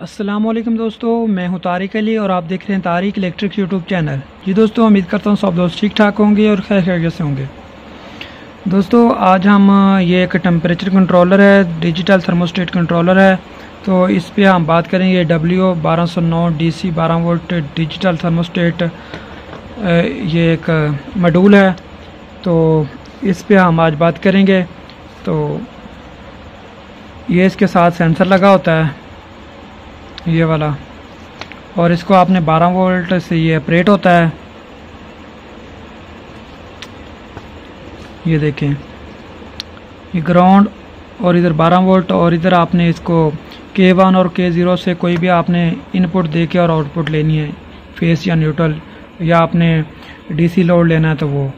अस्सलामुअलैकुम दोस्तों, मैं हूं तारिक अली और आप देख रहे हैं तारिक इलेक्ट्रिक यूट्यूब चैनल। जी दोस्तों, उम्मीद करता हूं सब दोस्त ठीक ठाक होंगे और खैर खैरियत से होंगे। दोस्तों आज हम ये एक टेम्परेचर कंट्रोलर है, डिजिटल थर्मोस्टेट कंट्रोलर है। तो इस पे हम बात करेंगे W1209 DC 12 volt digital thermostat. ये एक मॉड्यूल है, तो इस पे हम आज बात करेंगे। तो ये इसके साथ सेंसर लगा होता है, ये वाला, और इसको आपने 12 वोल्ट से ये ऑपरेट होता है। ये देखें, ये ग्राउंड और इधर 12 वोल्ट, और इधर आपने इसको K1 और K0 से कोई भी आपने इनपुट दे के और आउटपुट लेनी है, फेस या न्यूट्रल, या आपने DC लोड लेना है तो वो।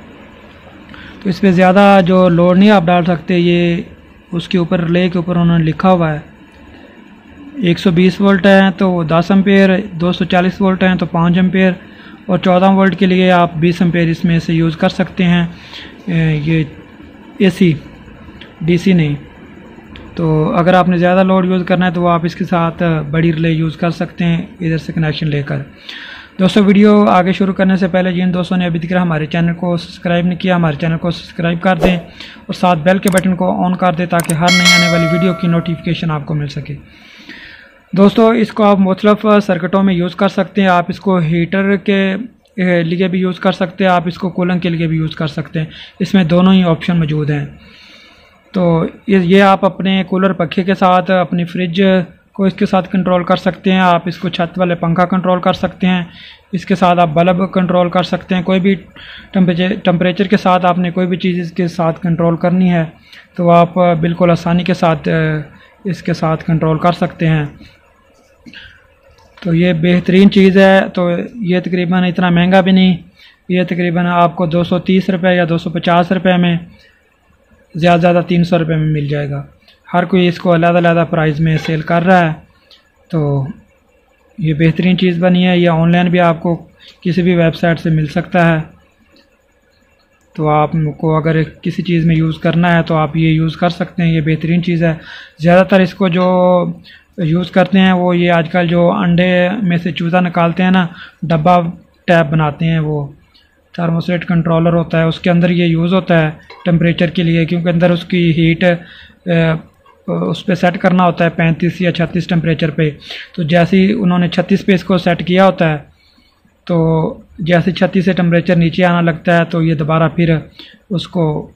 तो इस पर ज़्यादा जो लोड नहीं आप डाल सकते, ये उसके ऊपर रिले के ऊपर उन्होंने लिखा हुआ है। 120 वोल्ट हैं तो 10 एम्पेयर, 240 वोल्ट हैं तो 5 एम्पेयर, और 14 वोल्ट के लिए आप 20 एम्पेयर इसमें से यूज़ कर सकते हैं। ये AC, DC नहीं। तो अगर आपने ज़्यादा लोड यूज़ करना है तो आप इसके साथ बड़ी रिले यूज़ कर सकते हैं, इधर से कनेक्शन लेकर। दोस्तों, वीडियो आगे शुरू करने से पहले जिन दोस्तों ने अभी तक हमारे चैनल को सब्सक्राइब नहीं किया, हमारे चैनल को सब्सक्राइब कर दें और साथ बेल के बटन को ऑन कर दें ताकि हर नई आने वाली वीडियो की नोटिफिकेशन आपको मिल सके। दोस्तों, इसको आप मुख्तलिफ सर्किटों में यूज़ कर सकते हैं। आप इसको हीटर के लिए भी यूज़ कर सकते हैं, आप इसको कूलिंग के लिए भी यूज़ कर सकते हैं। इसमें दोनों ही ऑप्शन मौजूद हैं। तो ये आप अपने कूलर पंखे के साथ, अपनी फ्रिज को इसके साथ कंट्रोल कर सकते हैं। आप इसको छत वाले पंखा कंट्रोल कर सकते हैं। इसके साथ आप बल्ब कंट्रोल कर सकते हैं। कोई भी टेम्परेचर के साथ आपने कोई भी चीज़ इसके साथ कंट्रोल करनी है तो आप बिल्कुल आसानी के साथ इसके साथ कंट्रोल कर सकते हैं। तो ये बेहतरीन चीज़ है। तो ये तकरीबन इतना महंगा भी नहीं, ये तकरीबन आपको 230 रुपये या 250 रुपये में, ज़्यादा ज़्यादा 300 रुपये में मिल जाएगा। हर कोई इसको अलग-अलग प्राइस में सेल कर रहा है। तो ये बेहतरीन चीज़ बनी है। ये ऑनलाइन भी आपको किसी भी वेबसाइट से मिल सकता है। तो आपको अगर किसी चीज़ में यूज़ करना है तो आप ये यूज़ कर सकते हैं। ये बेहतरीन चीज़ है। ज़्यादातर इसको जो यूज़ करते हैं वो ये आजकल जो अंडे में से चूज़ा निकालते हैं ना, डब्बा टैप बनाते हैं, वो थर्मोस्टेट कंट्रोलर होता है, उसके अंदर ये यूज़ होता है टेम्परेचर के लिए, क्योंकि अंदर उसकी हीट उस पर सेट करना होता है 35 या 36 टेम्परेचर पे। तो जैसे ही उन्होंने 36 पे इसको सेट किया होता है, तो जैसे 36 से टेम्परेचर नीचे आना लगता है तो ये दोबारा फिर उसको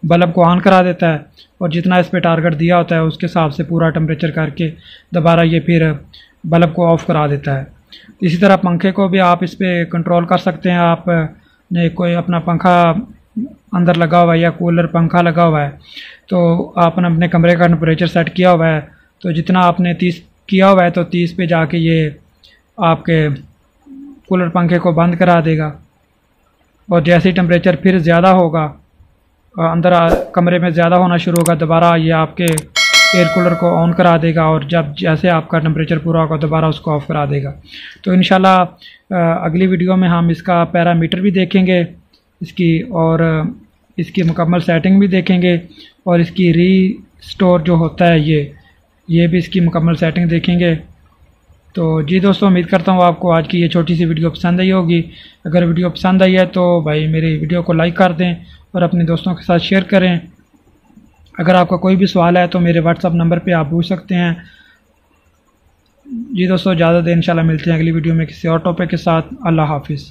बल्ब को ऑन करा देता है, और जितना इस पर टारगेट दिया होता है उसके हिसाब से पूरा टेम्परेचर करके दोबारा ये फिर बल्ब को ऑफ़ करा देता है। इसी तरह पंखे को भी आप इस पर कंट्रोल कर सकते हैं। आपने कोई अपना पंखा अंदर लगा हुआ है या कूलर पंखा लगा हुआ है, तो आपने अपने कमरे का टेम्परेचर सेट किया हुआ है, तो जितना आपने 30 किया हुआ है तो 30 पे जाके ये आपके कूलर पंखे को बंद करा देगा। और जैसे ही टेम्परेचर फिर ज़्यादा होगा, अंदर कमरे में ज़्यादा होना शुरू होगा, दोबारा ये आपके एयर कूलर को ऑन करा देगा, और जब जैसे आपका टेम्परेचर पूरा होगा दोबारा उसको ऑफ़ करा देगा। तो इंशाल्लाह अगली वीडियो में हम इसका पैरामीटर भी देखेंगे इसकी, और इसकी मुकम्मल सेटिंग भी देखेंगे, और इसकी रीस्टोर जो होता है ये भी इसकी मुकम्मल सेटिंग देखेंगे। तो जी दोस्तों, उम्मीद करता हूँ आपको आज की ये छोटी सी वीडियो पसंद आई होगी। अगर वीडियो पसंद आई है तो भाई मेरी वीडियो को लाइक कर दें और अपने दोस्तों के साथ शेयर करें। अगर आपका कोई भी सवाल है तो मेरे व्हाट्सअप नंबर पे आप पूछ सकते हैं। जी दोस्तों, इजाज़त दें, इंशाल्लाह मिलते हैं अगली वीडियो में किसी और टॉपिक के साथ। अल्लाह हाफिज़।